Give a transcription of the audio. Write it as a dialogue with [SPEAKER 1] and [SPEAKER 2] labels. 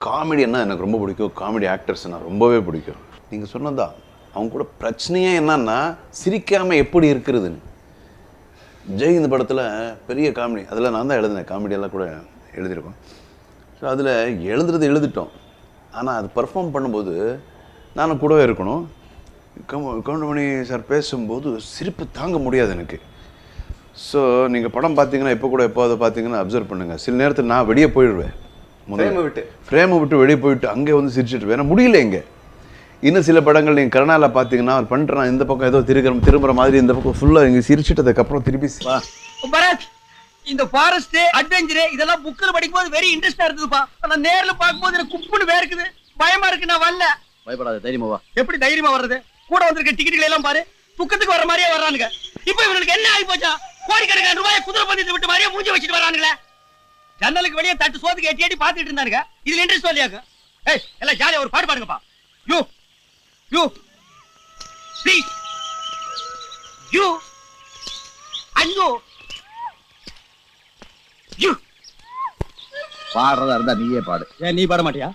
[SPEAKER 1] காமெடின்னா எனக்கு ரொம்ப பிடிக்கும். காமெடி ஆக்டர்ஸ்னா ரொம்பவே பிடிக்கும். நீங்கள் சொன்னதா அவங்க கூட பிரச்சனையே என்னன்னா சிரிக்காமல் எப்படி இருக்கிறதுன்னு. ஜெய் இந்த படத்தில் பெரிய காமெடி, அதில் நான் தான் எழுதினேன், காமெடியெல்லாம் கூட எழுதியிருக்கோம். ஸோ அதில் எழுதிட்டோம். ஆனால் அது பர்ஃபார்ம் பண்ணும்போது நானும் கூடவே இருக்கணும். கவுண்டமணி சார் பேசும்போது சிரிப்பு தாங்க முடியாது எனக்கு. ஸோ நீங்கள் படம் பார்த்தீங்கன்னா இப்போ கூட எப்போது பார்த்தீங்கன்னா அப்சர்வ் பண்ணுங்கள், சில நேரத்தில் நான் வெளியே போயிடுவேன். ஃப்ரேமை விட்டு வெளியே போயிட்டு அங்கே வந்து சிரிச்சுட்டு ஏன்னா முடியல. இங்கே இன்னும் சில படங்கள் நீங்கள் கருணாவில் பார்த்தீங்கன்னா அவர் பண்ணுறான், இந்த பக்கம் ஏதோ திரும்புற மாதிரி, இந்த பக்கம் ஃபுல்லாக இங்கே சிரிச்சிட்டதுக்கப்புறம் திருப்பி
[SPEAKER 2] பரத், இந்த ஃபாரஸ்ட் அட்வென்ச்சர் இதெல்லாம் புக்கில் படிக்கும்போது வெரி இன்ட்ரெஸ்டா இருக்குதுப்பா. நான் நேரில் பார்க்கும்போது எனக்கு குப்புன்னு வேர்க்குது, பயமா இருக்கு. நான் வரல.
[SPEAKER 3] பயப்படாத, தைரியமா வா.
[SPEAKER 2] எப்படி தைரியமா வர்றது? கூட வந்திருக்க டிக்கெட்டுகளை எல்லாம் பாரு, துக்கத்துக்கு வர மாதிரியே வர்றானுங்க. இப்போ இவங்களுக்கு என்ன ஆகி போச்சா? கோடிக்கணக்கான ரூபாய் குதிரை பந்தயத்தை விட்டு மாதிரியே மூஞ்சி வச்சுட்டு வரானுங்களே. ஜன்னலுக்கு வெளியே தட்டு சோத்துக்கு எட்டி எட்டி பார்த்துட்டு இருந்தானுங்க. இதுல இன்ட்ரெஸ்ட் இல்லையாங்க? ஏய், எல்லாம் ஜாலியா ஒரு பாட்டு பாடுங்கப்பா. யூ ப்ளீஸ் யூ ஐயோ யூ
[SPEAKER 3] பாடுறதா இருந்தா நீயே பாடு.
[SPEAKER 2] ஏன் நீ பாட மாட்டியா?